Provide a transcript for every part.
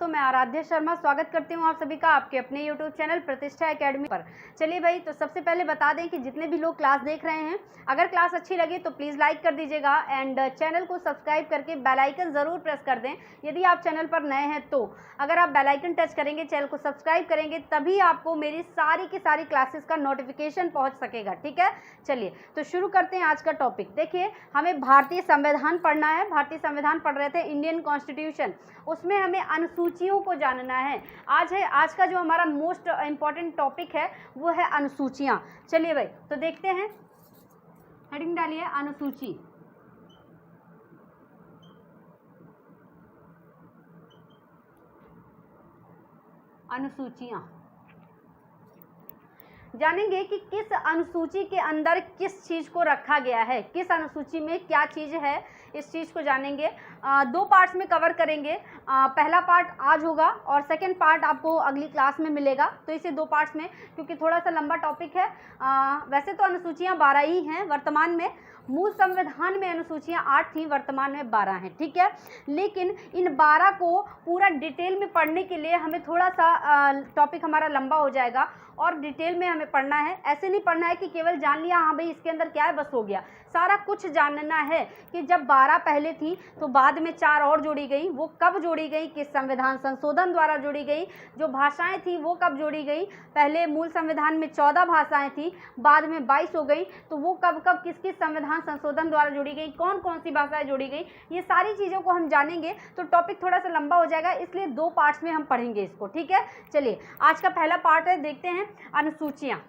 दोस्तों, मैं आराध्या शर्मा स्वागत करती हूँ आप सभी का आपके अपने यूट्यूब चैनल प्रतिष्ठा एकेडमी पर। चलिए भाई, तो सबसे पहले बता दें कि जितने भी लोग क्लास देख रहे हैं, अगर क्लास अच्छी लगे तो प्लीज़ लाइक कर दीजिएगा एंड चैनल को सब्सक्राइब करके बेल आइकन ज़रूर प्रेस कर दें। यदि आप चैनल पर नए हैं तो अगर आप बेल आइकन टच करेंगे, चैनल को सब्सक्राइब करेंगे, तभी आपको मेरी सारी की सारी क्लासेस का नोटिफिकेशन पहुँच सकेगा। ठीक है, चलिए तो शुरू करते हैं आज का टॉपिक। देखिए, हमें भारतीय संविधान पढ़ना है। भारतीय संविधान पढ़ रहे थे, इंडियन कॉन्स्टिट्यूशन, उसमें हमें अनुसूचियों को जानना है। आज का जो हमारा मोस्ट इम्पॉर्टेंट टॉपिक है वो है अनुसूचियाँ। चलिए भाई, तो देखते हैं, हेडिंग डालिए अनुसूची। अनुसूचियाँ जानेंगे कि किस अनुसूची के अंदर किस चीज़ को रखा गया है, किस अनुसूची में क्या चीज़ है, इस चीज़ को जानेंगे। दो पार्ट्स में कवर करेंगे। पहला पार्ट आज होगा और सेकंड पार्ट आपको अगली क्लास में मिलेगा। तो इसे दो पार्ट्स में, क्योंकि थोड़ा सा लंबा टॉपिक है। वैसे तो अनुसूचियाँ 12 ही हैं वर्तमान में। मूल संविधान में अनुसूचियाँ 8 थीं, वर्तमान में 12 हैं। ठीक है, लेकिन इन 12 को पूरा डिटेल में पढ़ने के लिए हमें थोड़ा सा टॉपिक हमारा लंबा हो जाएगा और डिटेल में हमें पढ़ना है। ऐसे नहीं पढ़ना है कि केवल जान लिया, हाँ भाई इसके अंदर क्या है, बस हो गया। सारा कुछ जानना है कि जब 12 पहले थी तो बाद में 4 और जोड़ी गई, वो कब जोड़ी गई, किस संविधान संशोधन द्वारा जोड़ी गई। जो भाषाएं थी वो कब जोड़ी गई, पहले मूल संविधान में 14 भाषाएं थी, बाद में 22 हो गई, तो वो कब कब किस किस संविधान संशोधन द्वारा जोड़ी गई, कौन कौन सी भाषाएं जोड़ी गई, ये सारी चीज़ों को हम जानेंगे। तो टॉपिक थोड़ा सा लंबा हो जाएगा, इसलिए दो पार्ट्स में हम पढ़ेंगे इसको। ठीक है, चलिए आज का पहला पार्ट है, देखते हैं अनुसूचियाँ।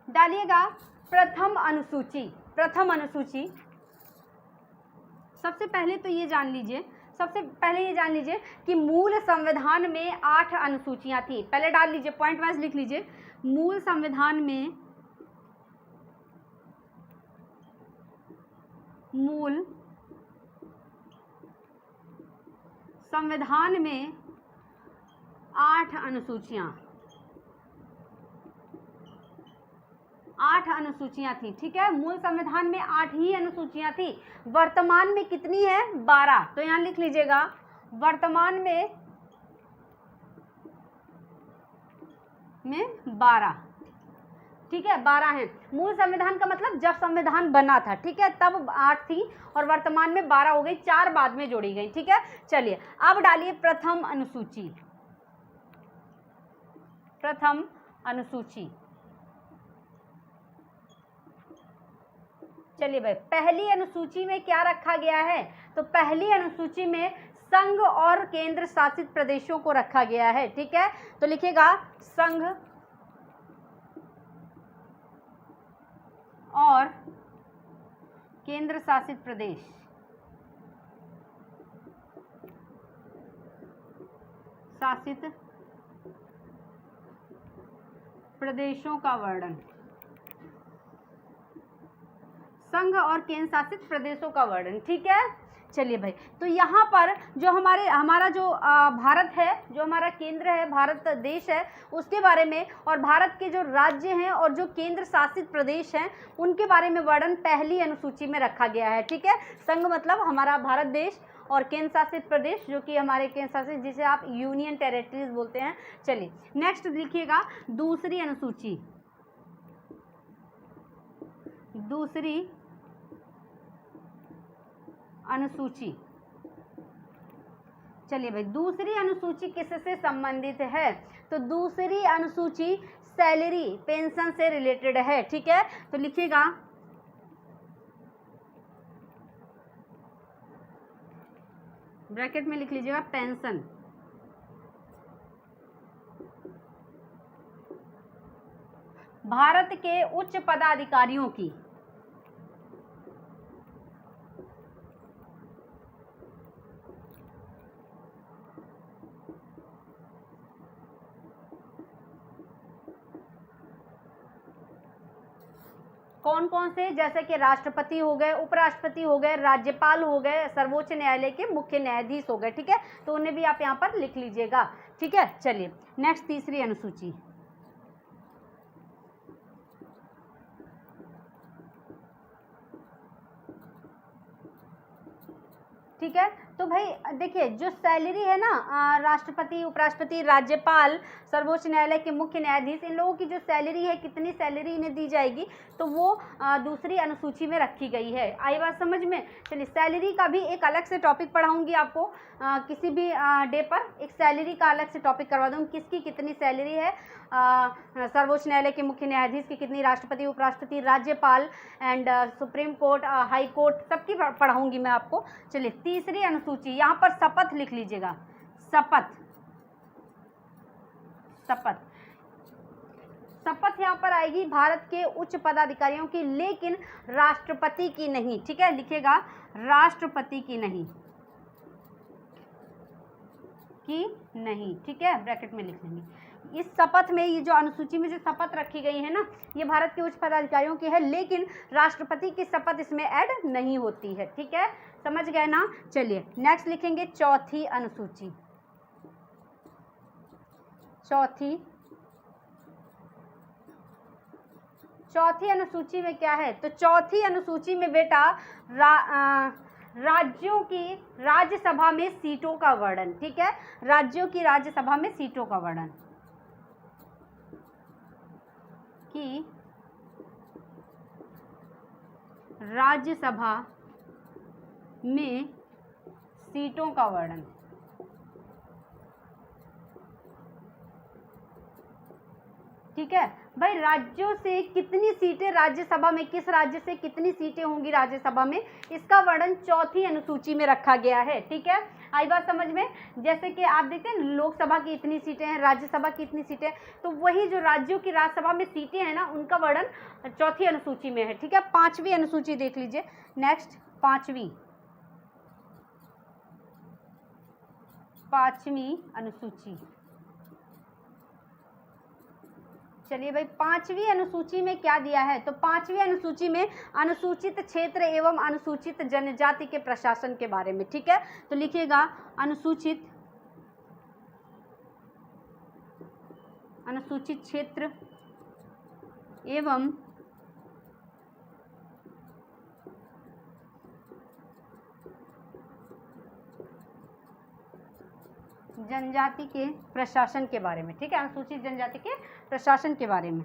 डालिएगा प्रथम अनुसूची। प्रथम अनुसूची, सबसे पहले तो ये जान लीजिए, सबसे पहले ये जान लीजिए कि मूल संविधान में 8 अनुसूचियां थी। पहले डाल लीजिए, पॉइंट वाइज लिख लीजिए। मूल संविधान में, मूल संविधान में 8 अनुसूचियां, 8 अनुसूचियां थी। ठीक है, मूल संविधान में 8 ही अनुसूचियां थी। वर्तमान में कितनी है, 12। तो यहां लिख लीजिएगा, वर्तमान में 12। ठीक है, 12 हैं। मूल संविधान का मतलब जब संविधान बना था, ठीक है, तब 8 थी और वर्तमान में 12 हो गई, 4 बाद में जोड़ी गई। ठीक है, चलिए अब डालिए प्रथम अनुसूची। प्रथम अनुसूची, चलिए भाई, पहली अनुसूची में क्या रखा गया है, तो पहली अनुसूची में संघ और केंद्र शासित प्रदेशों को रखा गया है। ठीक है, तो लिखिएगा संघ और केंद्र शासित प्रदेश, शासित प्रदेशों का वर्णन, संघ और केंद्र शासित प्रदेशों का वर्णन। ठीक है, चलिए भाई, तो यहाँ पर जो हमारा जो भारत है, जो हमारा केंद्र है, भारत देश है, उसके बारे में, और भारत के जो राज्य हैं और जो केंद्र शासित प्रदेश हैं उनके बारे में वर्णन पहली अनुसूची में रखा गया है। ठीक है, संघ मतलब हमारा भारत देश और केंद्र शासित प्रदेश जो कि हमारे केंद्र शासित, जिसे आप यूनियन टेरिटरीज बोलते हैं। चलिए नेक्स्ट लिखिएगा दूसरी अनुसूची। दूसरी अनुसूची, चलिए भाई, दूसरी अनुसूची किससे संबंधित है, तो दूसरी अनुसूची सैलरी पेंशन से रिलेटेड है। ठीक है, तो लिखिएगा ब्रैकेट में लिख लीजिएगा पेंशन। भारत के उच्च पदाधिकारियों की, कौन कौन से, जैसे कि राष्ट्रपति हो गए, उपराष्ट्रपति हो गए, राज्यपाल हो गए, सर्वोच्च न्यायालय के मुख्य न्यायाधीश हो गए। ठीक है, तो उन्हें भी आप यहाँ पर लिख लीजिएगा। ठीक है, चलिए नेक्स्ट तीसरी अनुसूची। ठीक है, तो भाई देखिए, जो सैलरी है ना राष्ट्रपति, उपराष्ट्रपति, राज्यपाल, सर्वोच्च न्यायालय के मुख्य न्यायाधीश, इन लोगों की जो सैलरी है, कितनी सैलरी इन्हें दी जाएगी, तो वो दूसरी अनुसूची में रखी गई है। आई बात समझ में? चलिए, सैलरी का भी एक अलग से टॉपिक पढ़ाऊंगी आपको, किसी भी डे पर एक सैलरी का अलग से टॉपिक करवा दूँगी, किसकी कितनी सैलरी है, सर्वोच्च न्यायालय के मुख्य न्यायाधीश की कितनी, राष्ट्रपति, उपराष्ट्रपति, राज्यपाल and supreme court, high court, सबकी पढ़ाऊंगी मैं आपको। चलिए, तीसरी अनुसूची, यहाँ पर शपथ लिख लीजिएगा, शपथ, शपथ, शपथ यहाँ पर आएगी भारत के उच्च पदाधिकारियों की, लेकिन राष्ट्रपति की नहीं। ठीक है, लिखिएगा राष्ट्रपति की नहीं, की नहीं। ठीक है, ब्रैकेट में लिख लेंगे। इस शपथ में, ये जो अनुसूची में जो शपथ रखी गई है ना, ये भारत के उच्च पदाधिकारियों की है, लेकिन राष्ट्रपति की शपथ इसमें ऐड नहीं होती है। ठीक है, समझ गए ना? चलिए, नेक्स्ट लिखेंगे चौथी अनुसूची। चौथी अनुसूची में क्या है? तो चौथी अनुसूची में बेटा राज्यों की राज्यसभा में सीटों का वर्णन। ठीक है, राज्यों की राज्यसभा में सीटों का वर्णन, कि राज्यसभा में सीटों का वर्णन। ठीक है भाई, राज्यों से कितनी सीटें राज्यसभा में, किस राज्य से कितनी सीटें होंगी राज्यसभा में, इसका वर्णन चौथी अनुसूची में रखा गया है। ठीक है, आई बात समझ में? जैसे कि आप देखते हैं लोकसभा की इतनी सीटें हैं, राज्यसभा की इतनी सीटें, तो वही जो राज्यों की राज्यसभा में सीटें हैं ना, उनका वर्णन चौथी अनुसूची में है। ठीक है, पांचवी अनुसूची देख लीजिए। नेक्स्ट, पांचवी अनुसूची। चलिए भाई, पांचवी अनुसूची में क्या दिया है? तो पांचवी अनुसूची में अनुसूचित क्षेत्र एवं अनुसूचित जनजाति के प्रशासन के बारे में। ठीक है, तो लिखिएगा अनुसूचित क्षेत्र एवं जनजाति के प्रशासन के बारे में। ठीक है, अनुसूचित जनजाति के प्रशासन के बारे में।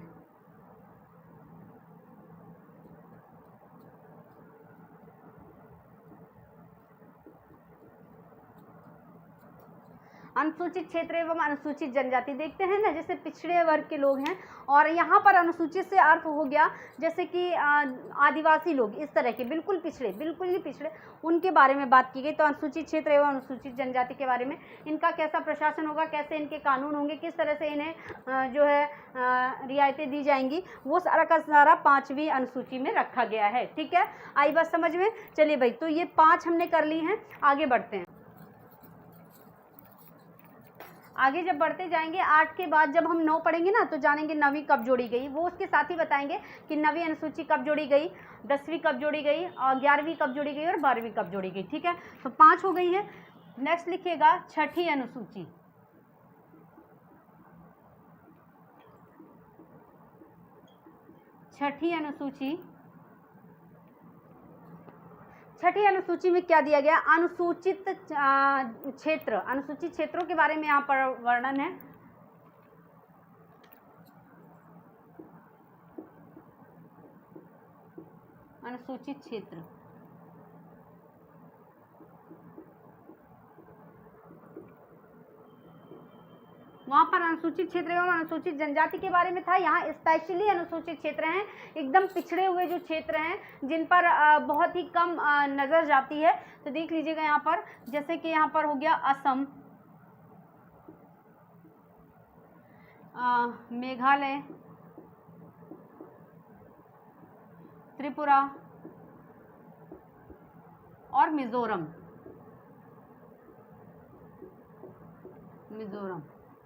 अनुसूचित क्षेत्र एवं अनुसूचित जनजाति देखते हैं ना, जैसे पिछड़े वर्ग के लोग हैं, और यहाँ पर अनुसूचित से अर्थ हो गया जैसे कि आदिवासी लोग, इस तरह के बिल्कुल पिछड़े, बिल्कुल ही पिछड़े, उनके बारे में बात की गई। तो अनुसूचित क्षेत्र एवं अनुसूचित जनजाति के बारे में, इनका कैसा प्रशासन होगा, कैसे इनके कानून होंगे, किस तरह से इन्हें जो है रियायतें दी जाएंगी, वो सारा का सारा पांचवी अनुसूची में रखा गया है। ठीक है, आई बात समझ में? चलिए भाई, तो ये 5 हमने कर ली हैं, आगे बढ़ते हैं। आगे जब बढ़ते जाएंगे, 8 के बाद जब हम 9 पढ़ेंगे ना, तो जानेंगे 9वीं कब जोड़ी गई, वो उसके साथ ही बताएंगे कि 9वीं अनुसूची कब जोड़ी गई, 10वीं कब जोड़ी गई, और 11वीं कब जोड़ी गई, और 12वीं कब जोड़ी गई। ठीक है, तो 5 हो गई है। नेक्स्ट लिखिएगा छठी अनुसूची। छठी अनुसूची, छठी अनुसूची में क्या दिया गया? अनुसूचित क्षेत्र, अनुसूचित क्षेत्रों के बारे में यहाँ पर वर्णन है। अनुसूचित क्षेत्र, वहाँ पर अनुसूचित क्षेत्र एवं अनुसूचित जनजाति के बारे में था। यहाँ स्पेशली अनुसूचित क्षेत्र हैं, एकदम पिछड़े हुए जो क्षेत्र हैं, जिन पर बहुत ही कम नज़र जाती है। तो देख लीजिएगा यहाँ पर, जैसे कि यहाँ पर हो गया असम, मेघालय, त्रिपुरा और मिजोरम।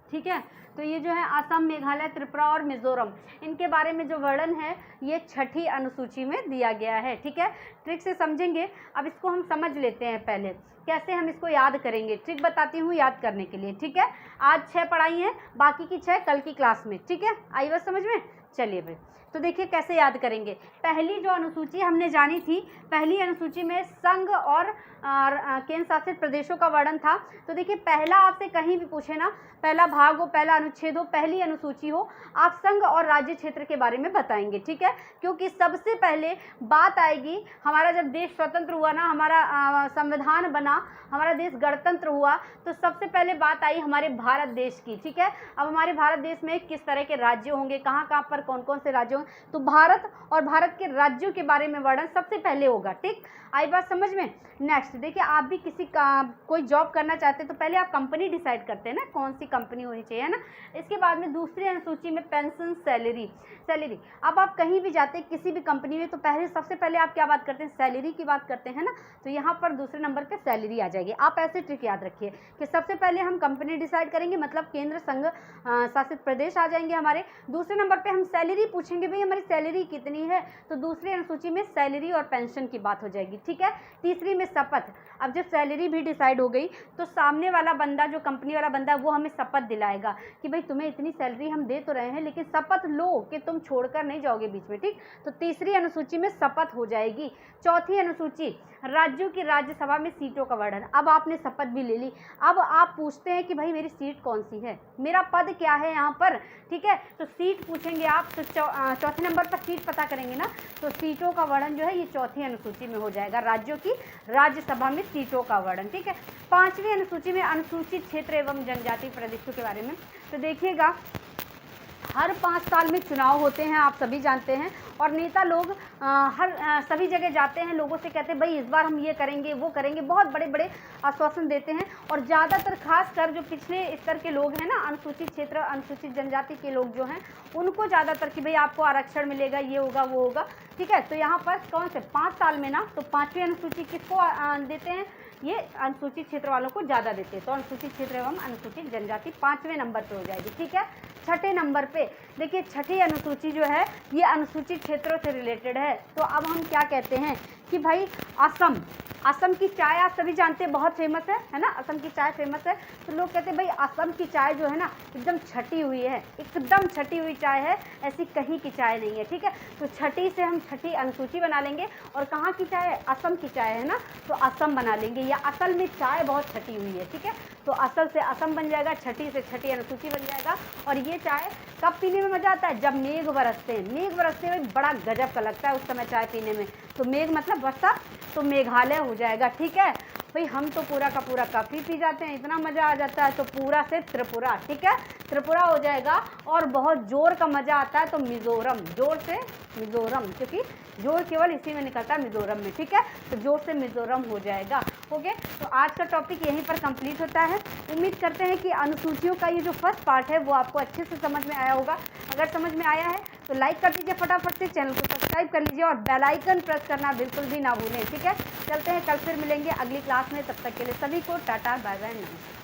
ठीक है, तो ये जो है असम, मेघालय, त्रिपुरा और मिजोरम, इनके बारे में जो वर्णन है ये छठी अनुसूची में दिया गया है। ठीक है, ट्रिक से समझेंगे। अब इसको हम समझ लेते हैं, पहले कैसे हम इसको याद करेंगे, ट्रिक बताती हूँ याद करने के लिए। ठीक है, आज 6 पढ़ाई हैं, बाकी की 6 कल की क्लास में। ठीक है, आई बात समझ में? चलिए भाई, तो देखिए कैसे याद करेंगे। पहली जो अनुसूची हमने जानी थी, पहली अनुसूची में संघ और केंद्र शासित प्रदेशों का वर्णन था। तो देखिए पहला आपसे कहीं भी पूछे ना, पहला भाग हो, पहला अनुच्छेद हो, पहली अनुसूची हो, आप संघ और राज्य क्षेत्र के बारे में बताएंगे, ठीक है। क्योंकि सबसे पहले बात आएगी, हमारा जब देश स्वतंत्र हुआ ना, हमारा संविधान बना, हमारा देश गणतंत्र हुआ, तो सबसे पहले बात आई हमारे भारत देश की, ठीक है। अब हमारे भारत देश में किस तरह के राज्य होंगे, कहाँ कहाँ पर कौन कौन से राज्य होंगे, तो भारत और भारत के राज्यों के बारे में वर्णन सबसे पहले होगा, ठीक। आई बात समझ में। नेक्स्ट देखिए, आप भी किसी का कोई जॉब करना चाहते हैं तो पहले आप कंपनी डिसाइड करते हैं ना, कौन सी कंपनी होनी चाहिए, है ना। इसके बाद में दूसरी अनुसूची में पेंशन, सैलरी। अब आप कहीं भी जाते हैं किसी भी कंपनी में, तो पहले सबसे पहले आप क्या बात करते हैं, सैलरी की बात करते हैं ना। तो यहाँ पर दूसरे नंबर पे सैलरी आ जाएगी। आप ऐसे ट्रिक याद रखिए कि सबसे पहले हम कंपनी डिसाइड करेंगे, मतलब केंद्र संघ शासित प्रदेश आ जाएंगे हमारे। दूसरे नंबर पे हम सैलरी पूछेंगे, भाई हमारी सैलरी कितनी है, तो दूसरी अनुसूची में सैलरी और पेंशन की बात हो जाएगी, ठीक है। तीसरी में शपथ। अब जब सैलरी भी डिसाइड हो गई तो सामने वाला बंदा, जो कंपनी वाला बंदा, वो हमें शपथ दिलाएगा कि भाई तुम्हें इतनी सैलरी हम दे तो रहे हैं, लेकिन शपथ लो कि तुम छोड़कर नहीं जाओगे बीच में, ठीक। तो तीसरी अनुसूची में शपथ हो जाएगी। चौथी अनुसूची, राज्यों की राज्यसभा में सीटों का वर्णन। अब आपने शपथ भी ले ली, अब आप पूछते हैं कि भाई मेरी सीट कौन सी है, मेरा पद क्या है यहाँ पर, ठीक है। तो सीट पूछेंगे आप, तो चौथे नंबर पर सीट पता करेंगे ना, तो सीटों का वर्णन जो है ये चौथी अनुसूची में हो जाएगा, राज्यों की राज्यसभा में सीटों का वर्णन, ठीक है। पांचवी अनुसूची में अनुसूचित क्षेत्र एवं जनजाति प्रदेशों के बारे में। तो देखिएगा, हर 5 साल में चुनाव होते हैं, आप सभी जानते हैं, और नेता लोग सभी जगह जाते हैं, लोगों से कहते हैं भाई इस बार हम ये करेंगे वो करेंगे, बहुत बड़े बड़े आश्वासन देते हैं। और ज़्यादातर खासकर जो पिछले स्तर के लोग हैं ना, अनुसूचित क्षेत्र अनुसूचित जनजाति के लोग जो हैं, उनको ज़्यादातर कि भाई आपको आरक्षण मिलेगा, ये होगा वो होगा, ठीक है। तो यहाँ पर कौन से 5 साल में ना, तो 5वीं अनुसूची किसको देते हैं, ये अनुसूचित क्षेत्र वालों को ज़्यादा देते हैं। तो अनुसूचित क्षेत्र एवं अनुसूचित जनजाति 5वें नंबर पे हो जाएगी, ठीक है। छठे नंबर पे देखिए, छठी अनुसूची जो है ये अनुसूचित क्षेत्रों से रिलेटेड है। तो अब हम क्या कहते हैं कि भाई असम की चाय आप सभी जानते हैं, बहुत फेमस है ना, असम की चाय फेमस है। तो लोग कहते हैं भाई असम की चाय जो है ना एकदम छटी हुई है, एकदम छटी हुई चाय है, ऐसी कहीं की चाय नहीं है, ठीक है। तो छठी से हम छठी अनुसूची बना लेंगे, और कहाँ की चाय है, असम की चाय है ना, तो असम बना लेंगे, या असल में चाय बहुत छटी हुई है, ठीक है। तो असल से असम बन जाएगा, छठी से छठी अनुसूची बन जाएगा। और ये चाय कब पीने में मज़ा आता है, जब मेघ बरसते हैं, मेघ बरसते हुए बड़ा गजब का लगता है उस समय चाय पीने में। तो मेघ मतलब वर्षा, तो मेघालय हो जाएगा, ठीक है। भाई हम तो पूरा का पूरा कॉफ़ी पी जाते हैं, इतना मज़ा आ जाता है, तो पूरा से त्रिपुरा, ठीक है, त्रिपुरा हो जाएगा। और बहुत जोर का मज़ा आता है तो मिज़ोरम, जोर से मिज़ोरम, क्योंकि जोर केवल इसी में निकलता है मिज़ोरम में, ठीक है। तो जोर से मिज़ोरम हो जाएगा, ओके। तो आज का टॉपिक यहीं पर कंप्लीट होता है। उम्मीद करते हैं कि अनुसूचियों का ये जो फर्स्ट पार्ट है वो आपको अच्छे से समझ में आया होगा। अगर समझ में आया है तो लाइक कर दीजिए फटाफट से, चैनल को सब्सक्राइब कर लीजिए, और बेल आइकन प्रेस करना बिल्कुल भी ना भूलें, ठीक है। चलते हैं, कल फिर मिलेंगे अगली क्लास में, तब तक के लिए सभी को टाटा बाय बाय, नमस्कार।